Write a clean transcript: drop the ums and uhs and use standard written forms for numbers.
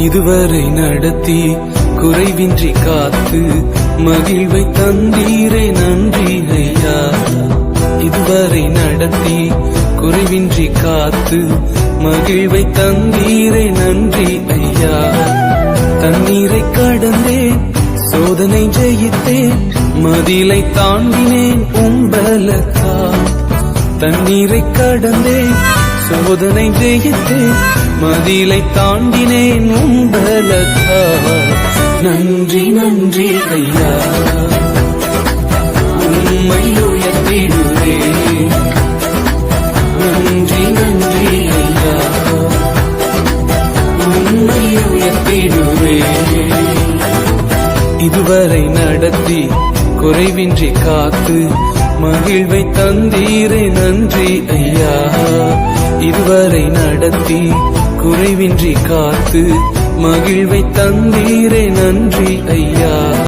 இதுவரை நடத்தி குறைவின்றி காத்து மகிழ்வை தந்தீரே நன்றி ஐயா. இதுவரை நடத்தி குறைவின்றி காத்து மகிழ்வை தந்தீரே நன்றி ஐயா. தண்ணீரை கடந்தேன், சோதனை ஜெயித்தேன், மதிலை தாண்டினேன் உம்பலத்தா. தண்ணீரை கடந்தேன், சோதனை ஜெயித்தேன், மதிலை தாண்டினேன் உம்பலத்தா. நன்றி நன்றி ஐயா, உம்மை உயர்த்திடுவேன். நன்றி நன்றி ஐயா, உம்மை உயர்த்திடுவேன். இதுவரை நடத்தி குறைவின்றி காத்து மகிழ்வை தந்தீரே நன்றி ஐயா. இதுவரை நடத்தி குறைவின்றி காத்து மகிழ்வை தந்தீரே நன்றி ஐயா.